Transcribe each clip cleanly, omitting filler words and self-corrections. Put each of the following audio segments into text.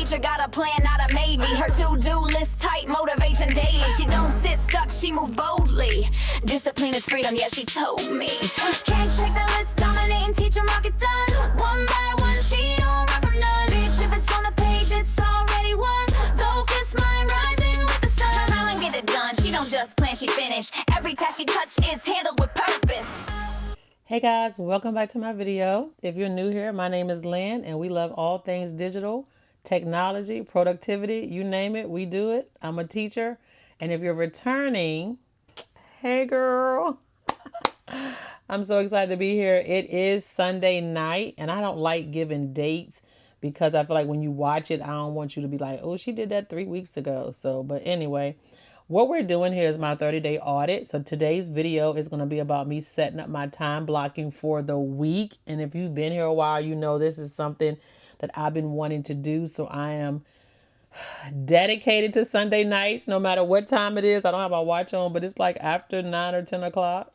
teacher got a plan, not a maybe. Her to-do list tight, motivation daily. She don't sit stuck, she move boldly. Discipline is freedom, yeah, she told me. Can't check the list, dominating teacher market done. One by one, she don't run from none. Bitch, if it's on the page, it's already won. Focus, mind rising with the sun. Talent, get it done, she don't just plan, she finish. Every task she touch is handled with purpose. Hey guys, welcome back to my video. If you're new here, my name is Lynn and we love all things digital, technology, productivity, you name it, we do it. I'm a teacher. And if you're returning, hey girl, I'm so excited to be here. It is Sunday night and I don't like giving dates because I feel like when you watch it, I don't want you to be like, oh, she did that 3 weeks ago. But anyway, what we're doing here is my 30-day audit. So today's video is going to be about me setting up my time blocking for the week. And if you've been here a while, you know this is something that I've been wanting to do. So I am dedicated to Sunday nights, no matter what time it is. I don't have my watch on, but it's like after 9 or 10 o'clock.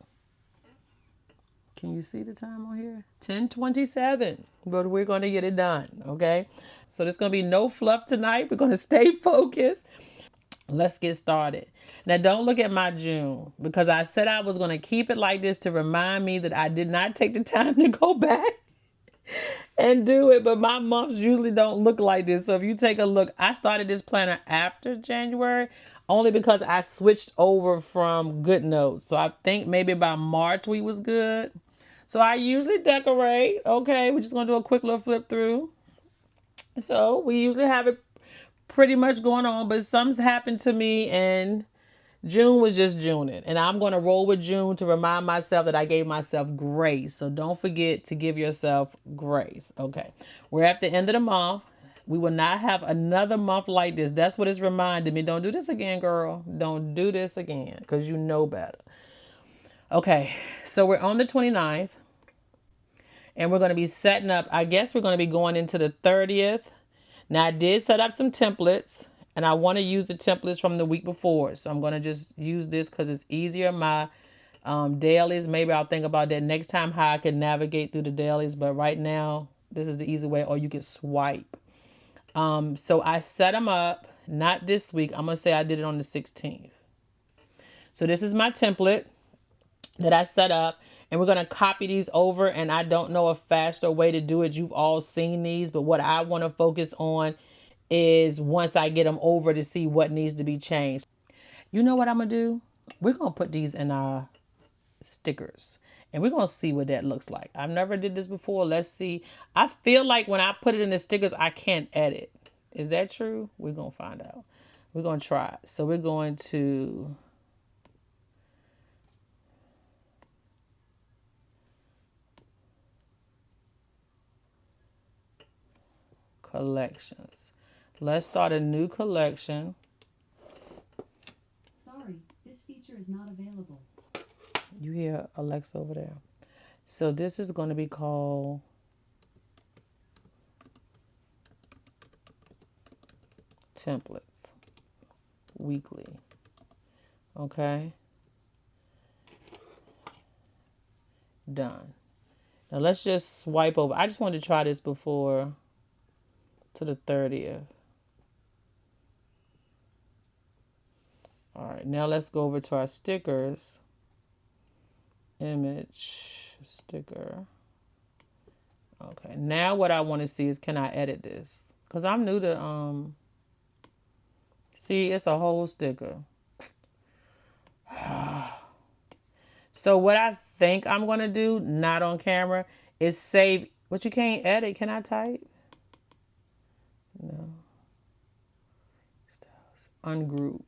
Can you see the time on here? 10:27. But we're going to get it done, okay? So there's going to be no fluff tonight. We're going to stay focused. Let's get started. Now, don't look at my June because I said I was going to keep it like this to remind me that I did not take the time to go back and do it. But my months usually don't look like this. So if you take a look, I started this planner after January only because I switched over from GoodNotes. So I think maybe by March we was good. So I usually decorate. Okay, we're just going to do a quick little flip through. So we usually have it pretty much going on, but something's happened to me and June was just Juning. And I'm going to roll with June to remind myself that I gave myself grace. So don't forget to give yourself grace. Okay. We're at the end of the month. We will not have another month like this. That's what it's reminding me. Don't do this again, girl. Don't do this again because you know better. Okay. So we're on the 29th and we're going to be setting up. I guess we're going to be going into the 30th. Now, I did set up some templates, and I want to use the templates from the week before. So I'm going to just use this because it's easier. My dailies, maybe I'll think about that next time, how I can navigate through the dailies. But right now, this is the easy way, or you can swipe. So I set them up, not this week. I'm going to say I did it on the 16th. So this is my template that I set up. And we're going to copy these over. And I don't know a faster way to do it. You've all seen these. But what I want to focus on is once I get them over to see what needs to be changed. You know what I'm going to do? We're going to put these in our stickers. And we're going to see what that looks like. I've never did this before. Let's see. I feel like when I put it in the stickers, I can't edit. Is that true? We're going to find out. We're going to try it. So we're going to... collections. Let's start a new collection. Sorry, this feature is not available. You hear Alexa over there. So this is going to be called templates weekly. Okay. Done. Now let's just swipe over. I just wanted to try this before to the 30th. All right, now let's go over to our stickers. Image, sticker. Okay, now what I want to see is, can I edit this? Because I'm new to, see, it's a whole sticker. So what I think I'm going to do, not on camera, is save, but you can't edit. Can I type? No. Ungroup.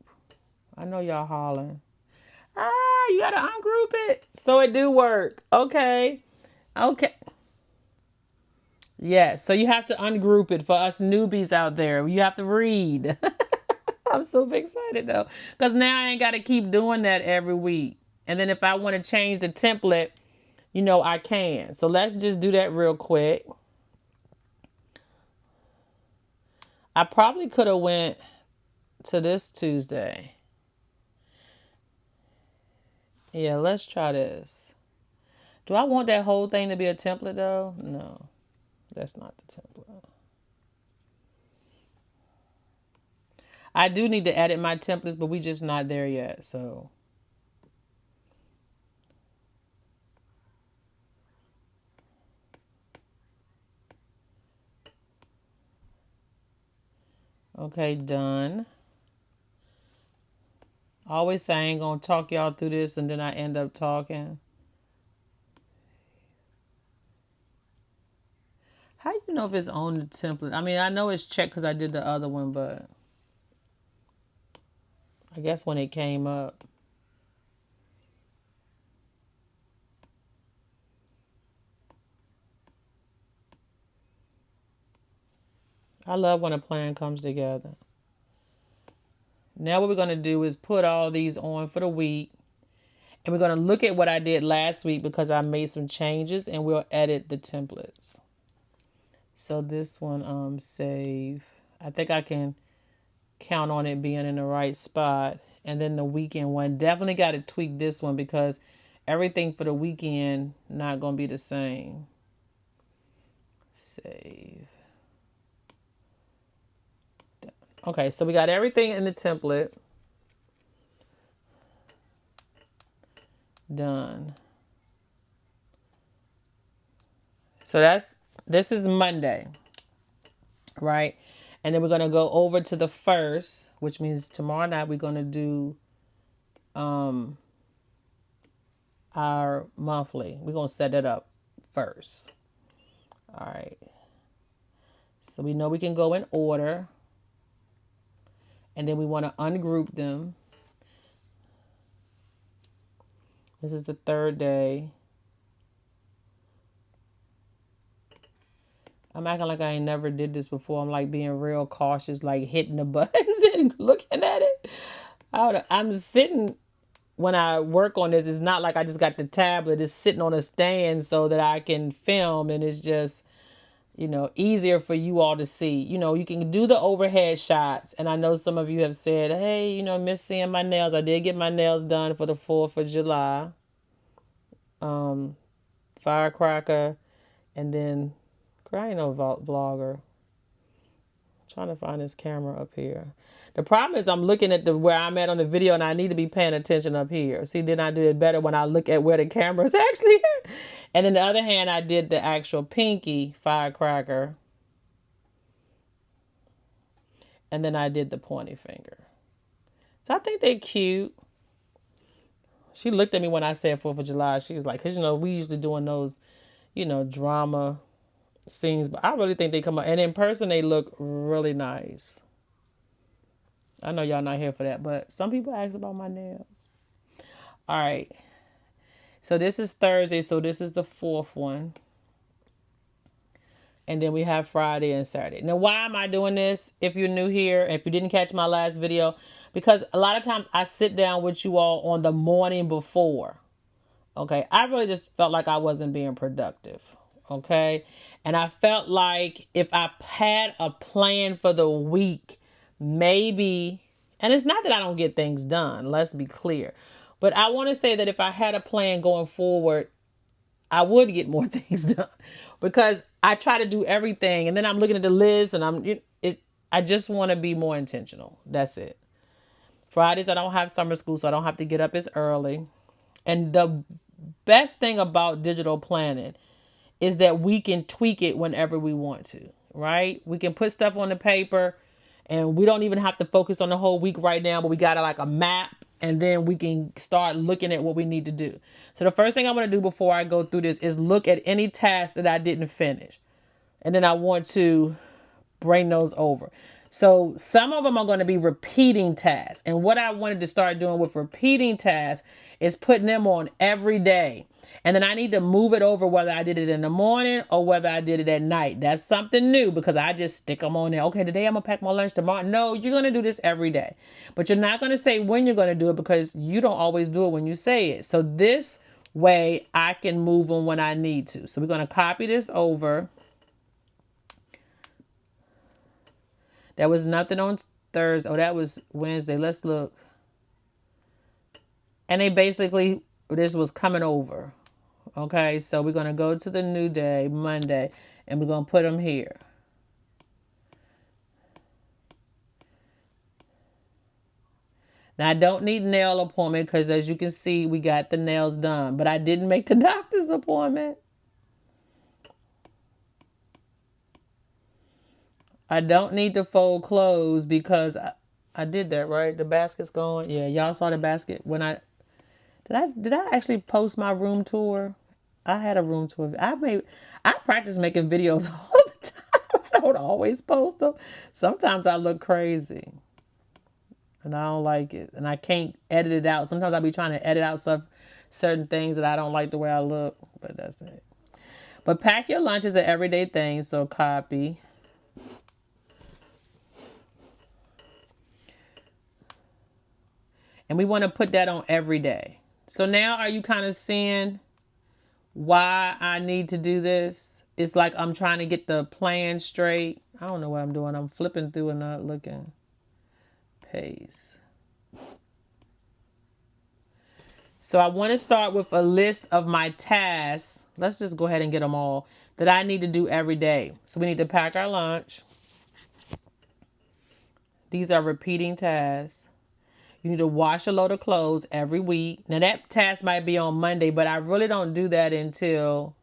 I know y'all hollering. You gotta ungroup it. So it do work. Okay. Okay. Yeah, so you have to ungroup it for us newbies out there. You have to read. I'm so excited though. Because now I ain't got to keep doing that every week. And then if I want to change the template, you know, I can. So let's just do that real quick. I probably could have went to this Tuesday. Yeah, let's try this. Do I want that whole thing to be a template though? No, that's not the template. I do need to edit my templates, but we just not there yet. So okay, done. I always say I ain't gonna talk y'all through this, and then I end up talking. How you know if it's on the template? I mean, I know it's checked because I did the other one, but I guess when it came up. I love when a plan comes together. Now what we're going to do is put all these on for the week. And we're going to look at what I did last week because I made some changes, and we'll edit the templates. So this one, save. I think I can count on it being in the right spot. And then the weekend one, definitely got to tweak this one because everything for the weekend not going to be the same. Save. Okay, so we got everything in the template. Done. So this is Monday, right? And then we're going to go over to the 1st, which means tomorrow night we're going to do our monthly. We're going to set it up first. All right. So we know we can go in order. And then we want to ungroup them. This is the 3rd day. I'm acting like I ain't never did this before. I'm like being real cautious, like hitting the buttons and looking at it. I'm sitting when I work on this. It's not like I just got the tablet. It's sitting on a stand so that I can film, and it's just, easier for you all to see. You can do the overhead shots, and I know some of you have said, hey, miss seeing my nails. I did get my nails done for the 4th of July. Firecracker, and then I ain't no vlogger. I'm trying to find this camera up here. The problem is I'm looking at where I'm at on the video, and I need to be paying attention up here. See, then I do it better when I look at where the camera is actually at. And then the other hand, I did the actual pinky firecracker. And then I did the pointy finger. So I think they're cute. She looked at me when I said 4th of July. She was like, because, we used to doing those, drama scenes. But I really think they come out. And in person, they look really nice. I know y'all not here for that, but some people ask about my nails. All right. So this is Thursday. So this is the 4th one. And then we have Friday and Saturday. Now, why am I doing this? If you're new here, if you didn't catch my last video, because a lot of times I sit down with you all on the morning before. Okay. I really just felt like I wasn't being productive. Okay. And I felt like if I had a plan for the week, maybe, and it's not that I don't get things done, let's be clear, but I want to say that if I had a plan going forward, I would get more things done because I try to do everything. And then I'm looking at the list and I just want to be more intentional. That's it. Fridays, I don't have summer school, so I don't have to get up as early. And the best thing about digital planning is that we can tweak it whenever we want to, right? We can put stuff on the paper and we don't even have to focus on the whole week right now, but we got like a map, and then we can start looking at what we need to do. So the first thing I want to do before I go through this is look at any tasks that I didn't finish. And then I want to bring those over. So some of them are going to be repeating tasks. And what I wanted to start doing with repeating tasks is putting them on every day. And then I need to move it over whether I did it in the morning or whether I did it at night. That's something new because I just stick them on there. Okay, today I'm going to pack my lunch. Tomorrow. No, you're going to do this every day. But you're not going to say when you're going to do it because you don't always do it when you say it. So this way I can move them when I need to. So we're going to copy this over. There was nothing on Thursday. Oh, that was Wednesday. Let's look. And they basically, this was coming over. Okay, so we're going to go to the new day, Monday, and we're going to put them here. Now, I don't need nail appointment because as you can see, we got the nails done. But I didn't make the doctor's appointment. I don't need to fold clothes because I did that, right? The basket's going. Yeah, y'all saw the basket when I actually post my room tour? I had a room tour. I practice making videos all the time. I don't always post them. Sometimes I look crazy and I don't like it. And I can't edit it out. Sometimes I'll be trying to edit out certain things that I don't like the way I look. But that's it. But pack your lunch is an everyday thing, so copy. And we want to put that on every day. So now are you kind of seeing why I need to do this? It's like I'm trying to get the plan straight. I don't know what I'm doing. I'm flipping through and not looking. Paste. So I want to start with a list of my tasks. Let's just go ahead and get them all that I need to do every day. So we need to pack our lunch. These are repeating tasks. You need to wash a load of clothes every week. Now that task might be on Monday, but I really don't do that until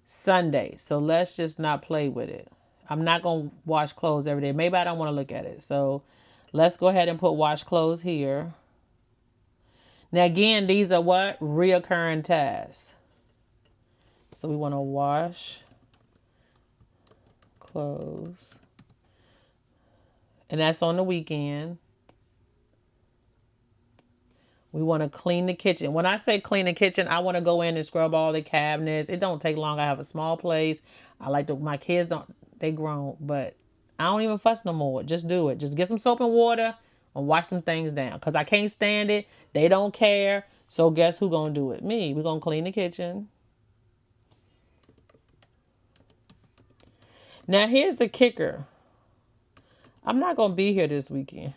Sunday. So let's just not play with it. I'm not going to wash clothes every day. Maybe I don't want to look at it. So let's go ahead and put wash clothes here. Now again, these are what? Reoccurring tasks. So we want to wash clothes. And that's on the weekend. We want to clean the kitchen. When I say clean the kitchen, I want to go in and scrub all the cabinets. It don't take long. I have a small place. My kids they grown, but I don't even fuss no more. Just do it. Just get some soap and water and wash some things down. Because I can't stand it. They don't care. So guess who gonna do it? Me. We're gonna clean the kitchen. Now here's the kicker. I'm not gonna be here this weekend.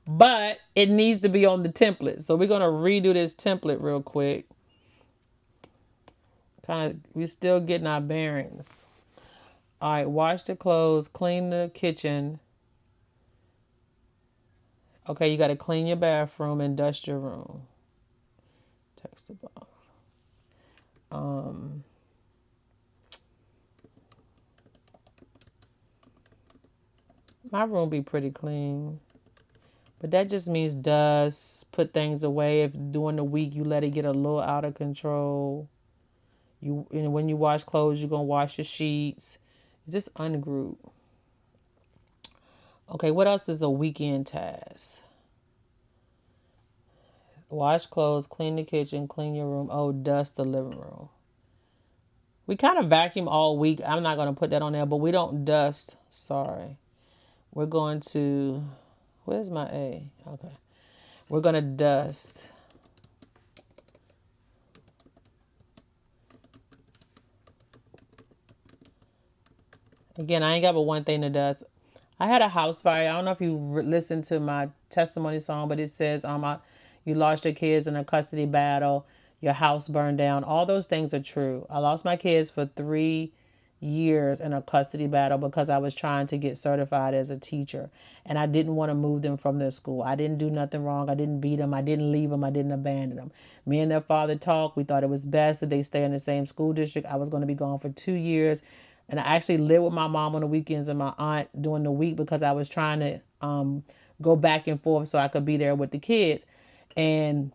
But it needs to be on the template. So we're going to redo this template real quick. We're still getting our bearings. All right, wash the clothes, clean the kitchen. Okay, you got to clean your bathroom and dust your room. Text the box. My room be pretty clean. But that just means dust, put things away. If during the week you let it get a little out of control. When you wash clothes, you're going to wash your sheets. Just ungroup. Okay, what else is a weekend task? Wash clothes, clean the kitchen, clean your room. Oh, dust the living room. We kind of vacuum all week. I'm not going to put that on there, but we don't dust. Sorry. We're going to... Where's my A? Okay. We're going to dust. Again, I ain't got but one thing to dust. I had a house fire. I don't know if you listened to my testimony song, but it says you lost your kids in a custody battle. Your house burned down. All those things are true. I lost my kids for 3 years in a custody battle because I was trying to get certified as a teacher. And I didn't want to move them from their school. I didn't do nothing wrong. I didn't beat them. I didn't leave them. I didn't abandon them. Me and their father talked. We thought it was best that they stay in the same school district. I was going to be gone for 2 years. And I actually lived with my mom on the weekends and my aunt during the week because I was trying to go back and forth so I could be there with the kids. And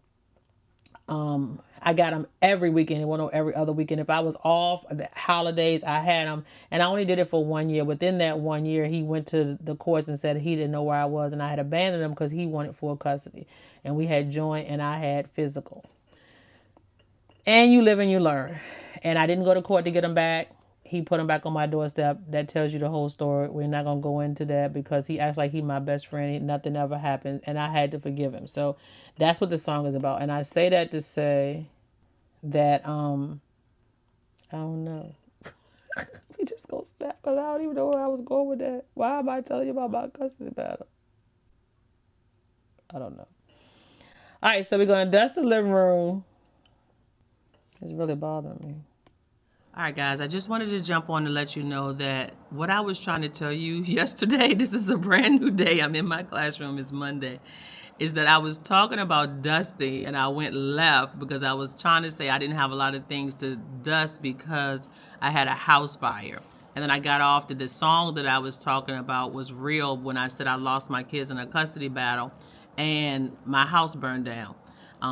I got them every weekend. It went on every other weekend. If I was off the holidays, I had them. And I only did it for 1 year. Within that 1 year, he went to the courts and said he didn't know where I was. And I had abandoned him because he wanted full custody. And we had joint and I had physical. And you live and you learn. And I didn't go to court to get him back. He put him back on my doorstep. That tells you the whole story. We're not going to go into that because he acts like he's my best friend. Nothing ever happened. And I had to forgive him. So that's what the song is about. And I say that to say that, I don't know. We just going to snap because I don't even know where I was going with that. Why am I telling you about my custody battle? I don't know. All right, so we're going to dust the living room. It's really bothering me. All right, guys, I just wanted to jump on to let you know that what I was trying to tell you yesterday, this is a brand new day. I'm in my classroom, it's Monday, is that I was talking about dusting and I went left because I was trying to say I didn't have a lot of things to dust because I had a house fire. And then I got off to the song that I was talking about was real when I said I lost my kids in a custody battle and my house burned down.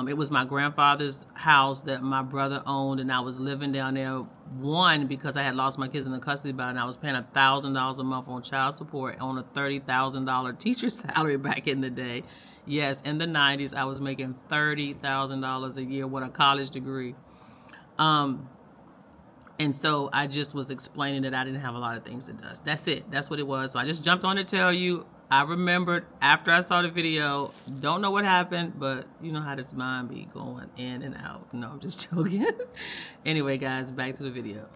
It was my grandfather's house that my brother owned, and I was living down there. One, because I had lost my kids in the custody battle, and I was paying $1,000 a month on child support on a $30,000 teacher salary back in the day. Yes, in the 90s, I was making $30,000 a year with a college degree. And so I just was explaining that I didn't have a lot of things to dust. That's it. That's what it was. So I just jumped on to tell you. I remembered after I saw the video. Don't know what happened, but you know how this mind be going in and out. No, I'm just joking. Anyway, guys, back to the video.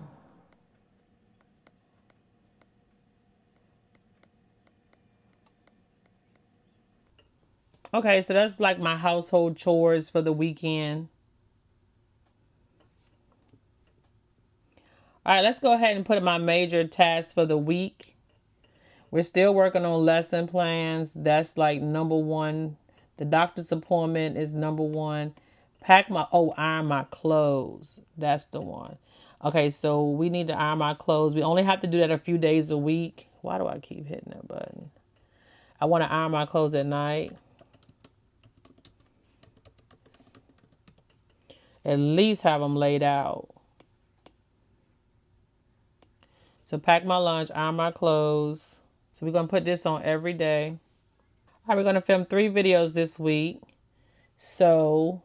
Okay, so that's like my household chores for the weekend. All right, let's go ahead and put my major tasks for the week. We're still working on lesson plans. That's like number one. The doctor's appointment is number one. Iron my clothes. That's the one. Okay, so we need to iron my clothes. We only have to do that a few days a week. Why do I keep hitting that button? I want to iron my clothes at night. At least have them laid out. So pack my lunch, iron my clothes. So we're going to put this on every day. All right, we're going to film 3 videos this week. So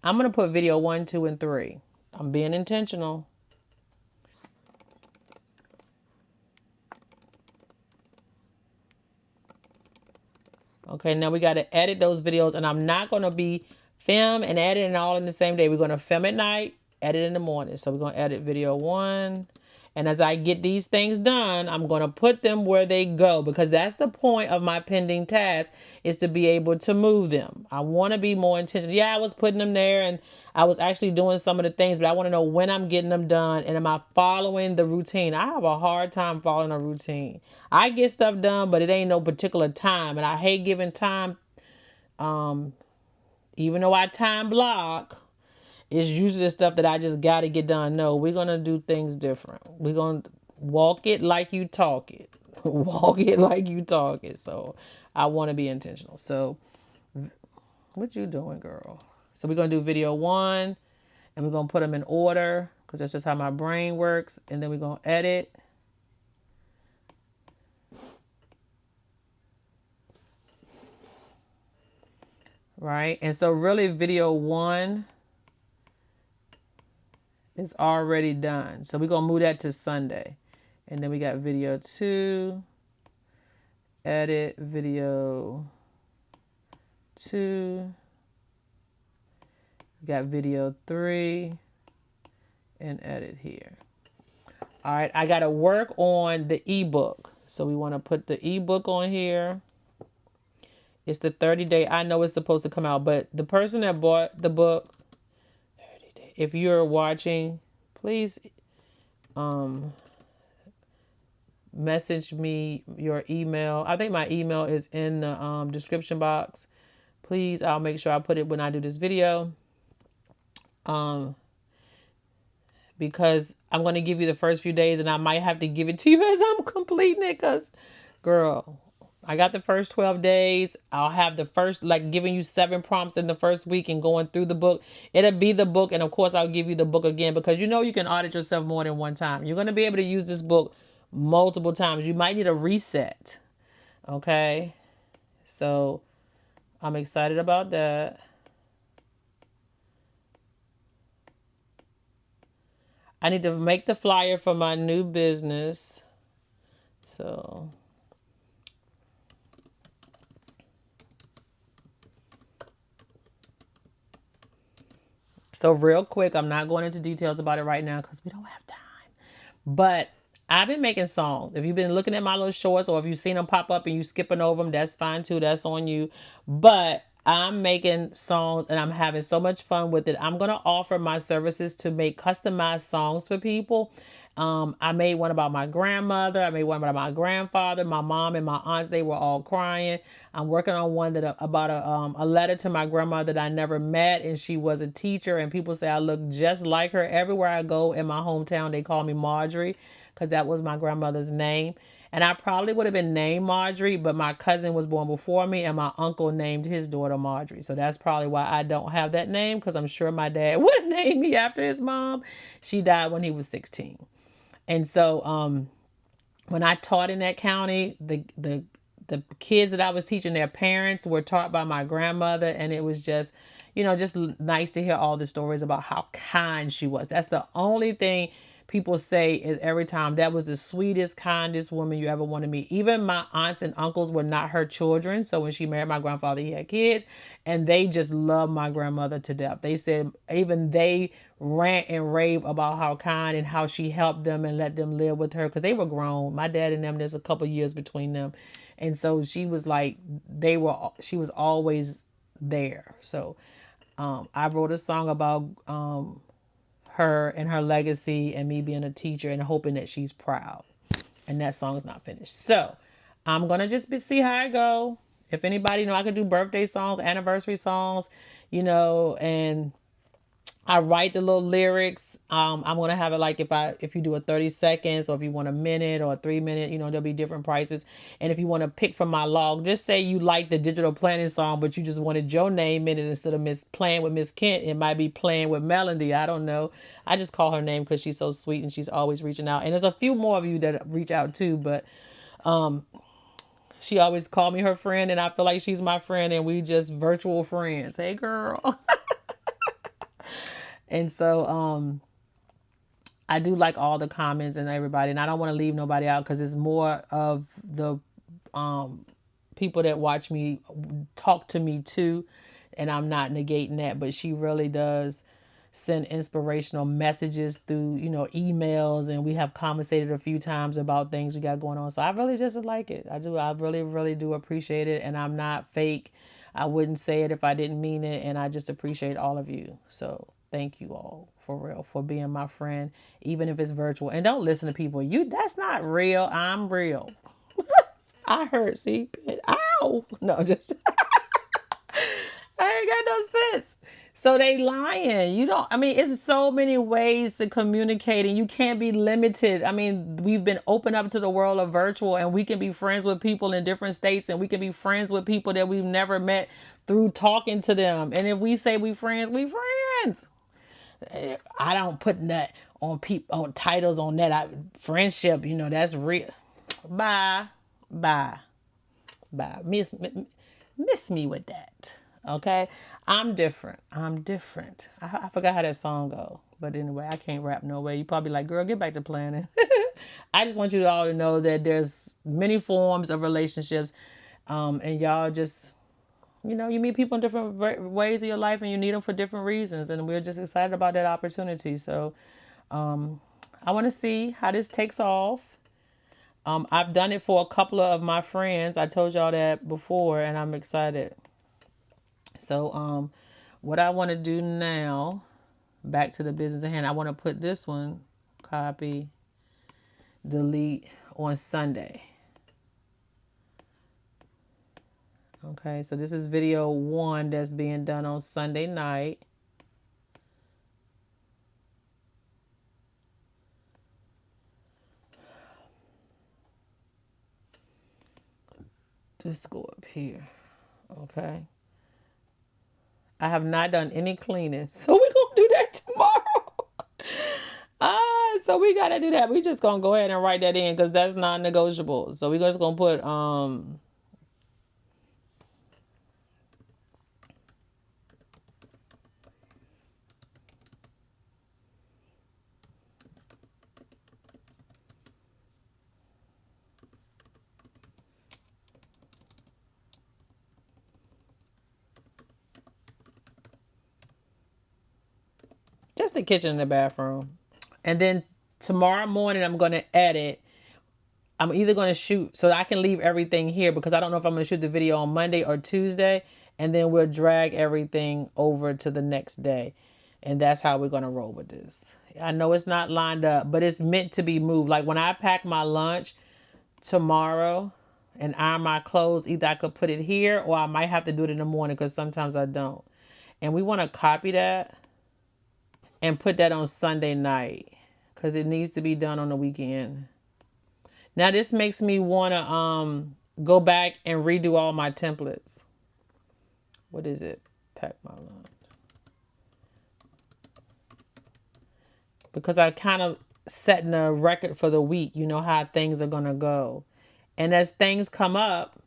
I'm going to put video 1, 2, and 3. I'm being intentional. Okay, now we got to edit those videos, and I'm not going to be film and editing all in the same day. We're going to film at night, edit in the morning. So we're going to edit video 1. And as I get these things done, I'm going to put them where they go, because that's the point of my pending task, is to be able to move them. I want to be more intentional. Yeah, I was putting them there and I was actually doing some of the things, but I want to know when I'm getting them done and am I following the routine. I have a hard time following a routine. I get stuff done, but it ain't no particular time. And I hate giving time, even though I time block. It's usually the stuff that I just got to get done. No, we're going to do things different. We're going to walk it like you talk it. Walk it like you talk it. So I want to be intentional. So what you doing, girl? So we're going to do video 1 and we're going to put them in order because that's just how my brain works. And then we're going to edit. Right. And so really video 1 is already done. So we're going to move that to Sunday. And then we got video 2, edit video 2. We got video 3 and edit here. All right, I got to work on the ebook. So we want to put the ebook on here. It's the 30-day. I know it's supposed to come out, but the person that bought the book, 30 days. If you're watching, please message me your email. I think my email is in the description box. Please, I'll make sure I put it when I do this video. Because I'm going to give you the first few days and I might have to give it to you as I'm completing it, because, girl, I got the first 12 days. I'll have the first, like, giving you 7 prompts in the first week and going through the book. It'll be the book. And of course, I'll give you the book again, because you know you can audit yourself more than one time. You're going to be able to use this book multiple times. You might need a reset. Okay. So I'm excited about that. I need to make the flyer for my new business. So real quick, I'm not going into details about it right now because we don't have time. But I've been making songs. If you've been looking at my little shorts, or if you've seen them pop up and you skipping over them, that's fine too. That's on you. But I'm making songs and I'm having so much fun with it. I'm going to offer my services to make customized songs for people. I made one about my grandmother. I made one about my grandfather, my mom, and my aunts. They were all crying. I'm working on one that about a letter to my grandmother that I never met, and she was a teacher. And people say I look just like her everywhere I go in my hometown. They call me Marjorie because that was my grandmother's name. And I probably would have been named Marjorie, but my cousin was born before me, and my uncle named his daughter Marjorie. So that's probably why I don't have that name, because I'm sure my dad would name me after his mom. She died when he was 16. And so when I taught in that county, the kids that I was teaching, their parents were taught by my grandmother, and it was just, just nice to hear all the stories about how kind she was. That's the only thing people say is every time, that was the sweetest, kindest woman you ever want to meet. Even my aunts and uncles were not her children. So when she married my grandfather, he had kids, and they just loved my grandmother to death. They said even they rant and rave about how kind and how she helped them and let them live with her because they were grown. My dad and them, there's a couple years between them. And so she was like, she was always there. So I wrote a song about her and her legacy and me being a teacher and hoping that she's proud. And that song's not finished. So I'm going to just see how I go. If anybody I can do birthday songs, anniversary songs, and I write the little lyrics. I'm gonna have it like if you do a 30 seconds or if you want a minute or a 3 minute, there'll be different prices. And if you want to pick from my log, just say you like the digital planning song, but you just wanted your name in it instead of playing with Miss Kent. It might be playing with Melody. I don't know. I just call her name because she's so sweet and she's always reaching out. And there's a few more of you that reach out too, but she always called me her friend, and I feel like she's my friend, and we just virtual friends. Hey, girl. And so I do like all the comments and everybody, and I don't want to leave nobody out because it's more of the people that watch me talk to me too, and I'm not negating that, but she really does send inspirational messages through emails, and we have conversated a few times about things we got going on. So I really just like it. I really do appreciate it, and I'm not fake. I wouldn't say it if I didn't mean it, and I just appreciate all of you. So thank you all for real for being my friend, even if it's virtual. And don't listen to people. That's not real. I'm real. I heard. See, ow. No, just I ain't got no sense. So they lying. It's so many ways to communicate, and you can't be limited. We've been opened up to the world of virtual, and we can be friends with people in different states, and we can be friends with people that we've never met through talking to them. And if we say we friends, we friends. I don't put that on titles on that. Friendship, that's real. Bye. Miss me with that. Okay? I'm different. I forgot how that song go. But anyway, I can't rap no way. You probably like, girl, get back to planning. I just want you all to know that there's many forms of relationships. And y'all just, you meet people in different ways of your life, and you need them for different reasons. And we're just excited about that opportunity. So I want to see how this takes off. I've done it for a couple of my friends. I told y'all that before, and I'm excited. So what I want to do now, back to the business at hand, I want to put this one, copy, delete on Sunday. Okay, so this is video 1 that's being done on Sunday night. Just go up here. Okay. I have not done any cleaning, so we're going to do that tomorrow. So we got to do that. We just going to go ahead and write that in because that's non-negotiable. So we're just going to put, just the kitchen and the bathroom. And then tomorrow morning, I'm going to edit. I'm either going to shoot so I can leave everything here because I don't know if I'm going to shoot the video on Monday or Tuesday. and then we'll drag everything over to the next day. And that's how we're going to roll with this. I know it's not lined up, but it's meant to be moved. Like when I pack my lunch tomorrow and iron my clothes, either I could put it here or I might have to do it in the morning because sometimes I don't. And we want to copy that and put that on Sunday night because it needs to be done on the weekend. Now this makes me want to go back and redo all my templates. What is it? Pack my lunch. Because I kind of setting a record for the week. You know how things are going to go. And as things come up,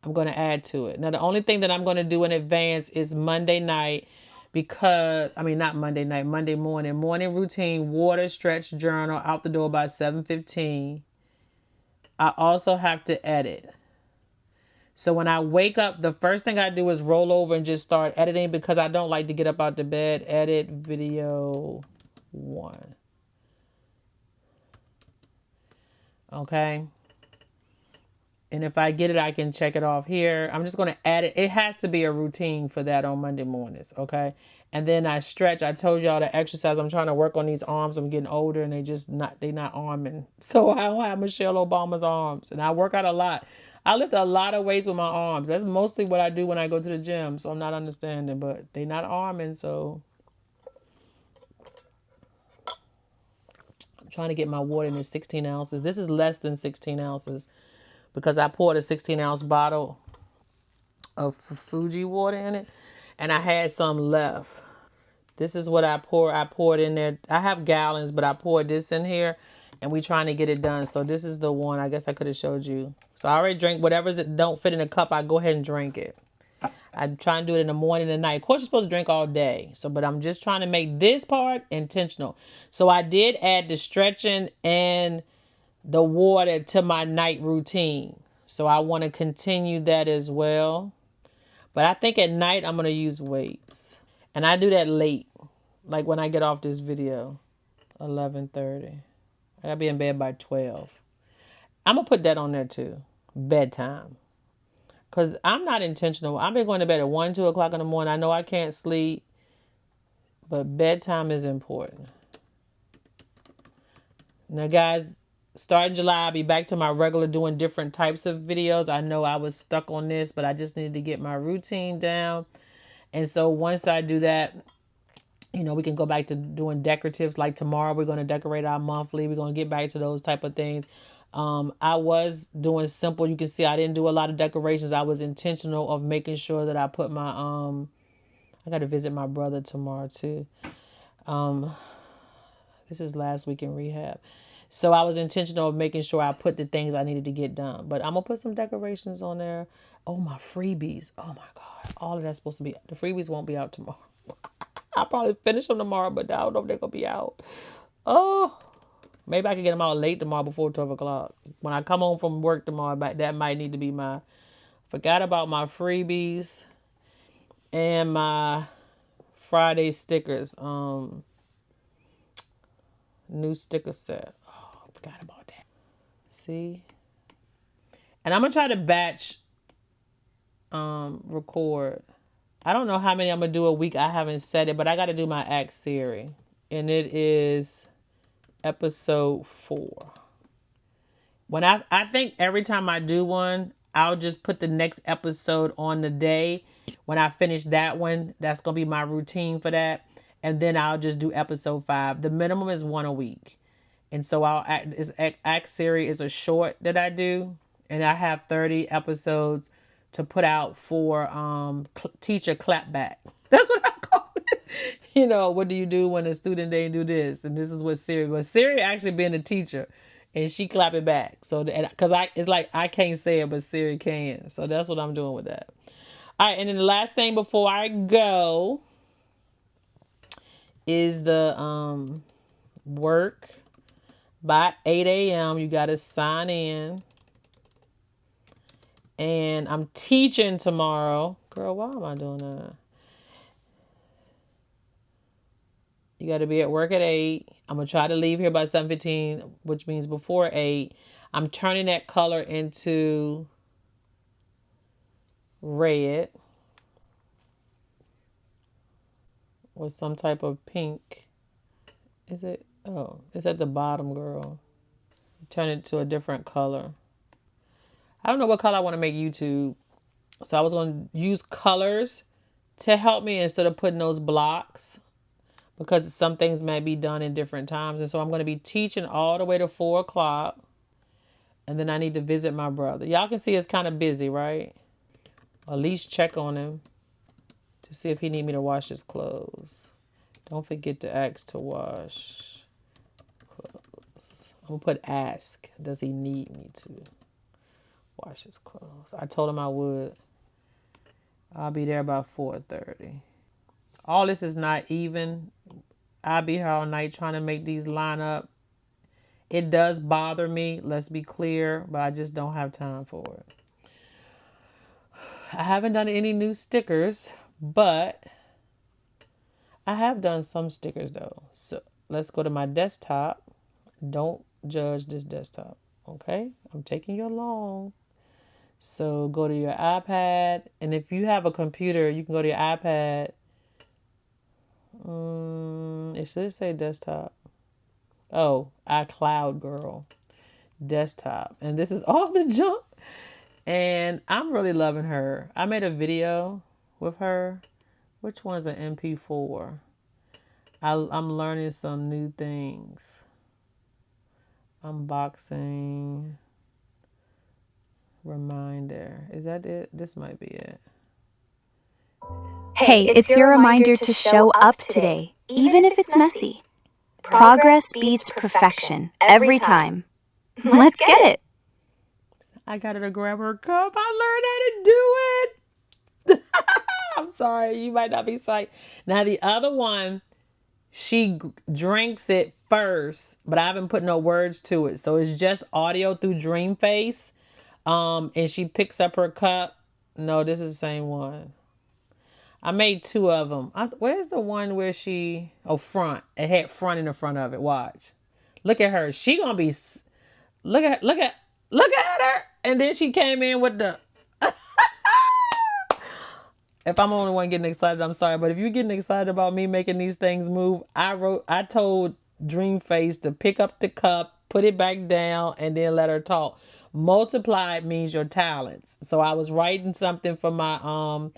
I'm going to add to it. Now, the only thing that I'm going to do in advance is Monday night because, I mean, not Monday night, Monday morning. Morning routine, water, stretch, journal, out the door by 7:15. I also have to edit. So when I wake up, the first thing I do is roll over and just start editing because I don't like to get up out the bed. Edit video 1. Okay. And if I get it, I can check it off here. I'm just going to add it. It has to be a routine for that on Monday mornings. Okay. And then I stretch. I told y'all to exercise. I'm trying to work on these arms. I'm getting older and they're not arming. So I don't have Michelle Obama's arms. And I work out a lot. I lift a lot of weights with my arms. That's mostly what I do when I go to the gym. So I'm not understanding, but they're not arming. So I'm trying to get my water in 16 ounces. This is less than 16 ounces. Because I poured a 16-ounce bottle of Fuji water in it. And I had some left. This is what I pour. I poured in there. I have gallons, but I poured this in here. And we trying to get it done. So this is the one. I guess I could have showed you. So I already drank whatever's that don't fit in a cup. I go ahead and drink it. I try and do it in the morning and night. Of course, you're supposed to drink all day. So, but I'm just trying to make this part intentional. So I did add the stretching and the water to my night routine. So I want to continue that as well. But I think at night I'm going to use weights. And I do that late. Like when I get off this video. 11:30. I got to be in bed by 12. I'm going to put that on there too. Bedtime. Because I'm not intentional. I've been going to bed at 1, 2 o'clock in the morning. I know I can't sleep. But bedtime is important. Now guys, starting July, I'll be back to my regular doing different types of videos. I know I was stuck on this, but I just needed to get my routine down. And so once I do that, you know, we can go back to doing decoratives. Like tomorrow, we're going to decorate our monthly. We're going to get back to those type of things. I was doing simple. You can see I didn't do a lot of decorations. I was intentional of making sure that I put my, I got to visit my brother tomorrow too. This is last week in rehab. So I was intentional of making sure I put the things I needed to get done. But I'm going to put some decorations on there. Oh, my freebies. Oh, my God. All of that's supposed to be... The freebies won't be out tomorrow. I'll probably finish them tomorrow, but I don't know if they're going to be out. Oh, maybe I can get them out late tomorrow before 12 o'clock. When I come home from work tomorrow, that might need to be my... Forgot about my freebies and my Friday stickers. New sticker set. Oh, I forgot about that. See? And I'm going to try to batch record. I don't know how many I'm going to do a week. I haven't set it, but I got to do my Act Siri. And it is episode 4. When I think every time I do one, I'll just put the next episode on the day. When I finish that one, that's going to be my routine for that. And then I'll just do episode 5. The minimum is 1 a week. And so Act Siri is a short that I do. And I have 30 episodes to put out for teacher clapback. That's what I call it. You know, what do you do when a student didn't do this? And this is what Siri was. Siri actually being a teacher. And she clap it back. So, because it's like I can't say it, but Siri can. So that's what I'm doing with that. All right. And then the last thing before I go is the work by 8 a.m. You got to sign in. And I'm teaching tomorrow. Girl, why am I doing that? You got to be at work at 8. I'm going to try to leave here by 7:15, which means before 8. I'm turning that color into red. with some type of pink. Is it? Oh, it's at the bottom, girl. Turn it to a different color. I don't know what color I want to make YouTube. So I was going to use colors to help me instead of putting those blocks, because some things may be done in different times. And so I'm going to be teaching all the way to 4 o'clock. And then I need to visit my brother. Y'all can see it's kind of busy, right? At least check on him to see if he need me to wash his clothes. Don't forget to ask to wash clothes. I'm going to put ask. Does he need me to wash his clothes? I told him I would. I'll be there about 4:30. All this is not even. I'll be here all night trying to make these line up. It does bother me, let's be clear, but I just don't have time for it. I haven't done any new stickers, but I have done some stickers though. So let's go to my desktop. Don't judge this desktop, okay? I'm taking you along. So go to your iPad, and if you have a computer, you can go to your iPad. It should say desktop. Oh, iCloud, girl. Desktop. And this is all the junk. And I'm really loving her. I made a video with her. Which one's an MP4? I'm learning some new things. Unboxing. Reminder. Is that it? This might be it. Hey, it's your reminder to show up today, even if it's messy. Progress beats perfection every time. Let's get it. I got her to grab her cup. I learned how to do it. I'm sorry. You might not be psyched. Now, the other one, she drinks it first, but I haven't put no words to it. So it's just audio through Dreamface. And she picks up her cup. No, this is the same one. I made 2 of them. Where's the one where she... Oh, front. It had front in the front of it. Watch. Look at her. She gonna be... Look at her. And then she came in with the... If I'm the only one getting excited, I'm sorry. But if you're getting excited about me making these things move, I told Dreamface to pick up the cup, put it back down, and then let her talk. Multiplied means your talents. So I was writing something for my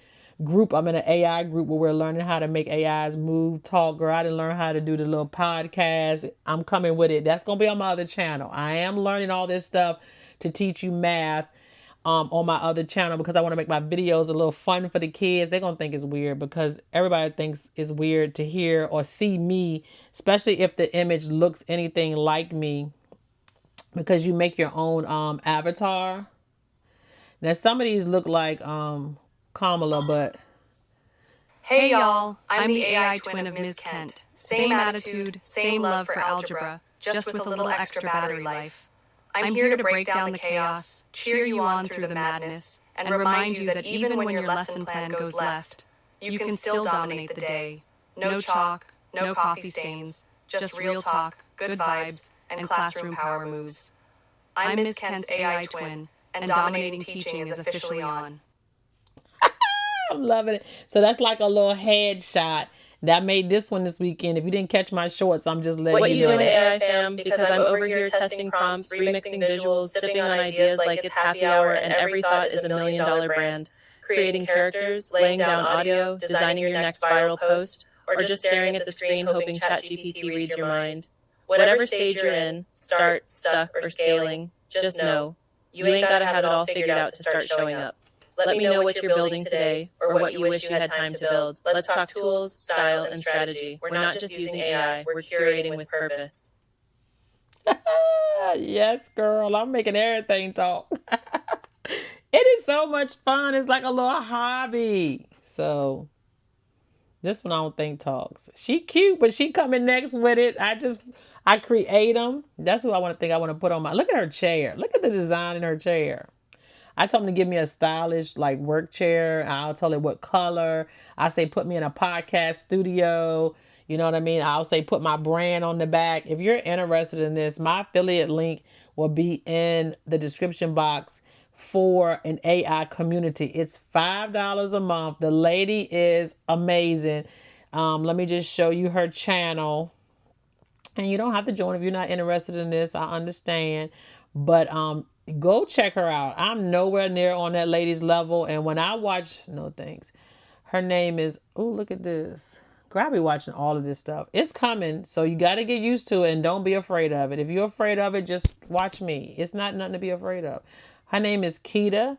group. I'm in an AI group where we're learning how to make AIs move, talk. Girl, I didn't learn how to do the little podcast. I'm coming with it. That's going to be on my other channel. I am learning all this stuff to teach you math on my other channel, because I want to make my videos a little fun for the kids. They're going to think it's weird, because everybody thinks it's weird to hear or see me, especially if the image looks anything like me, because you make your own avatar. Now, some of these look like Kamala, but... Hey y'all, I'm the AI twin of Ms. Kent. Same attitude, same love for algebra, just with a little extra battery life. I'm here to break down the chaos, cheer you on through the madness, and remind you that even when your lesson plan goes left, you can still dominate the day. No chalk, no coffee stains, just real talk, good vibes, and classroom power moves. I'm Ms. Kent's AI twin, and dominating teaching is officially on. I'm loving it. So that's like a little headshot that made this one this weekend. If you didn't catch my shorts, I'm just letting What you you know. doing, AI fam? Because I'm over here testing prompts, remixing visuals, sipping on ideas like it's happy hour, and every thought is $1 million brand. Creating characters, laying down audio, designing your next viral post, or just staring at the screen hoping ChatGPT reads your mind. Whatever stage you're in, start, stuck, or scaling, just know, you ain't gotta have it all figured out to start showing up. Let me know what you're building today, or what you wish you had time to build. Let's talk tools, style, and strategy. We're not just using AI, we're curating with purpose. Yes, girl. I'm making everything talk. It is so much fun. It's like a little hobby. So this one I don't think talks. She cute, but she coming next with it. I create them. That's who I want to put on my... Look at her chair. Look at the design in her chair. I told him to give me a stylish like work chair. I'll tell it what color. I say put me in a podcast studio. You know what I mean? I'll say put my brand on the back. If you're interested in this, my affiliate link will be in the description box for an AI community. It's $5 a month. The lady is amazing. Let me just show you her channel. And you don't have to join if you're not interested in this. I understand. But go check her out. I'm nowhere near on that lady's level. And when I watch, no thanks. Her name is, oh, look at this. Girl, I be watching all of this stuff. It's coming. So you got to get used to it and don't be afraid of it. If you're afraid of it, just watch me. It's not nothing to be afraid of. Her name is Keita,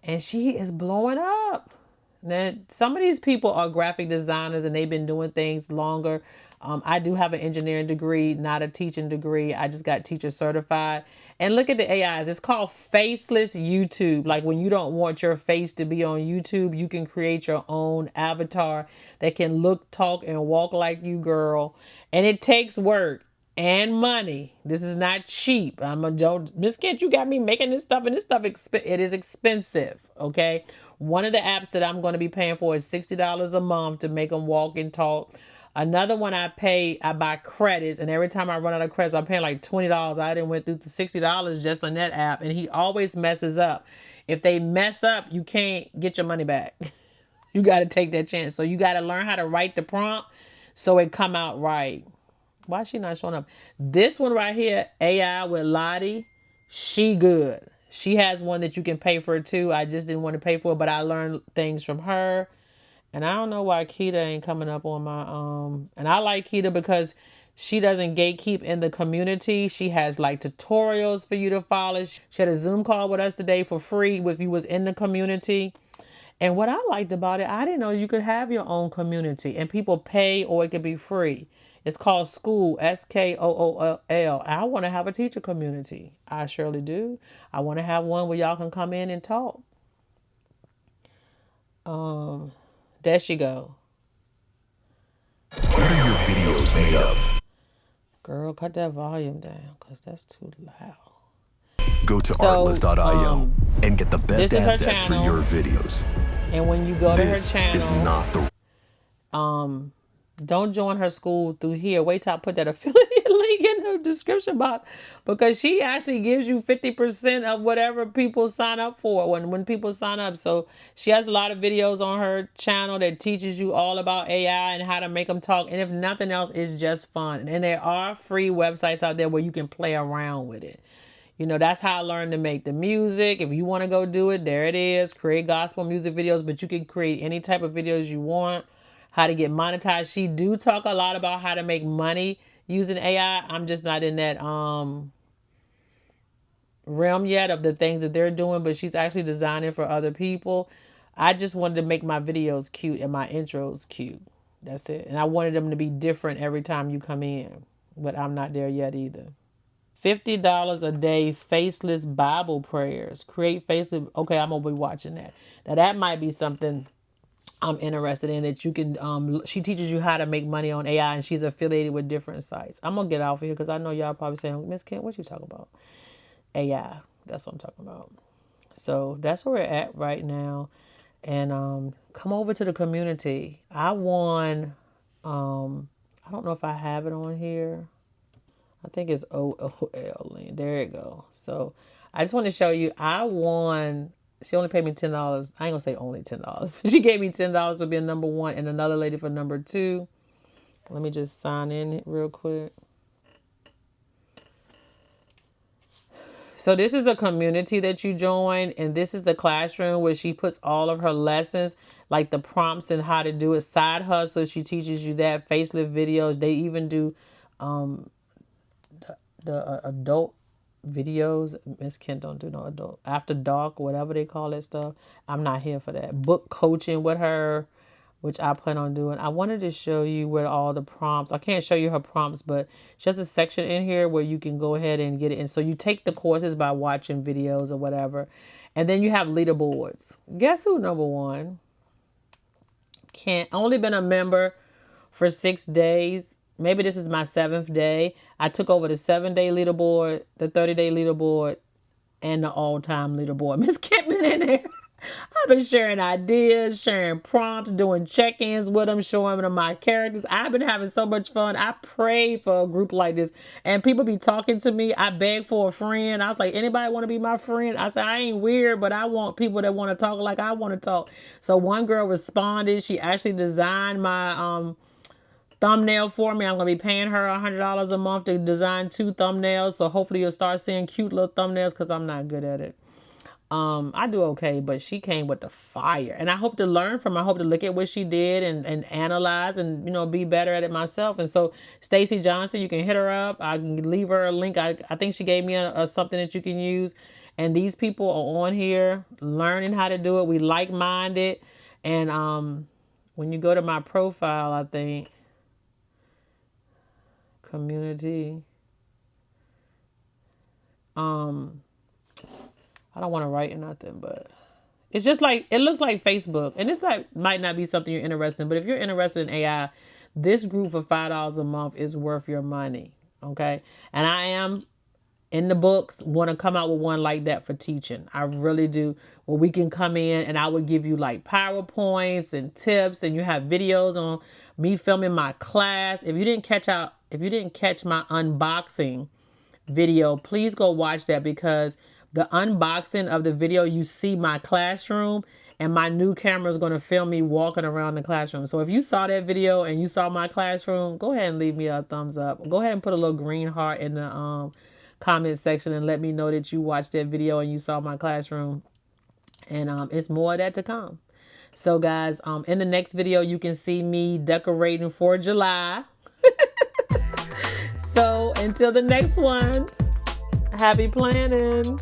and she is blowing up. Now, some of these people are graphic designers and they've been doing things longer. I do have an engineering degree, not a teaching degree. I just got teacher certified. And look at the AIs. It's called faceless YouTube. Like when you don't want your face to be on YouTube, you can create your own avatar that can look, talk, and walk like you, girl. And it takes work and money. This is not cheap. Miss Kent, you got me making this stuff, and this stuff it is expensive. Okay. One of the apps that I'm going to be paying for is $60 a month to make them walk and talk. Another one I buy credits, and every time I run out of credits, I'm paying like $20. I didn't went through the $60 just on that app, and he always messes up. If they mess up, you can't get your money back. You got to take that chance. So you got to learn how to write the prompt so it come out right. Why is she not showing up? This one right here, AI with Lottie, she good. She has one that you can pay for too. I just didn't want to pay for it, but I learned things from her. And I don't know why Keita ain't coming up on my and I like Keita because she doesn't gatekeep in the community. She has like tutorials for you to follow. She had a Zoom call with us today for free if you was in the community. And what I liked about it, I didn't know you could have your own community and people pay or it could be free. It's called Skool, Skool. I want to have a teacher community. I surely do. I want to have one where y'all can come in and talk. There she go. What are your videos made of? Girl, cut that volume down because that's too loud. Go to artlist.io and get the best assets for your videos. And when you go to her This channel, is not the don't join her school through here. Wait till I put that affiliate link in her description box because she actually gives you 50% of whatever people sign up for when people sign up. So she has a lot of videos on her channel that teaches you all about AI and how to make them talk. And if nothing else, it's just fun. And there are free websites out there where you can play around with it. You know, that's how I learned to make the music. If you want to go do it, there it is. Create gospel music videos, but you can create any type of videos you want. How to get monetized. She do talk a lot about how to make money using AI. I'm just not in that realm yet of the things that they're doing, but she's actually designing for other people. I just wanted to make my videos cute and my intros cute. That's it. And I wanted them to be different every time you come in, but I'm not there yet either. $50 a day, faceless Bible prayers. Create faceless. Okay, I'm going to be watching that. Now that might be something I'm interested in, that you can, she teaches you how to make money on AI and she's affiliated with different sites. I'm going to get off of here because I know y'all probably saying, Miss Kent, what you talking about? AI. That's what I'm talking about. So that's where we're at right now. And come over to the community. I won, I don't know if I have it on here. I think it's OOL. There you go. So I just want to show you, I won. She only paid me $10. I ain't gonna say only $10. She gave me $10 to be a number one and another lady for number two. Let me just sign in real quick. So this is the community that you join, and this is the classroom where she puts all of her lessons, like the prompts and how to do it. Side hustle, she teaches you that. Facelift videos. They even do the adult videos. Miss Kent don't do no adult. After dark, whatever they call that stuff. I'm not here for that. Book coaching with her, which I plan on doing. I wanted to show you where all the prompts. I can't show you her prompts, but she has a section in here where you can go ahead and get it. And so you take the courses by watching videos or whatever. And then you have leaderboards. Guess who number one? Can't only been a member for 6 days. Maybe this is my 7th day. I took over the 7-day leaderboard, the 30-day leaderboard, and the all-time leaderboard. Miss Kent been in there. I've been sharing ideas, sharing prompts, doing check-ins with them, showing them my characters. I've been having so much fun. I pray for a group like this. And people be talking to me. I beg for a friend. I was like, anybody want to be my friend? I said, I ain't weird, but I want people that want to talk like I want to talk. So one girl responded. She actually designed my thumbnail for me. I'm going to be paying her $100 a month to design 2 thumbnails. So hopefully you'll start seeing cute little thumbnails because I'm not good at it. I do okay, but she came with the fire. And I hope to learn from her. I hope to look at what she did and analyze and, you know, be better at it myself. And so Stacy Johnson, you can hit her up. I can leave her a link. I think she gave me a something that you can use. And these people are on here learning how to do it. We like-minded. And when you go to my profile, I think, community, I don't want to write or nothing, but it's just like, it looks like Facebook. And it's like, might not be something you're interested in, but if you're interested in AI, this group for $5 a month is worth your money. Okay. And I am in the books, want to come out with one like that for teaching. I really do. Where we can come in and I would give you like PowerPoints and tips, and you have videos on me filming my class. If you didn't catch my unboxing video, please go watch that, because the unboxing of the video, you see my classroom, and my new camera is going to film me walking around the classroom. So if you saw that video and you saw my classroom, go ahead and leave me a thumbs up. Go ahead and put a little green heart in the comment section and let me know that you watched that video and you saw my classroom. And it's more of that to come. So guys, in the next video, you can see me decorating for July. So until the next one, happy planning.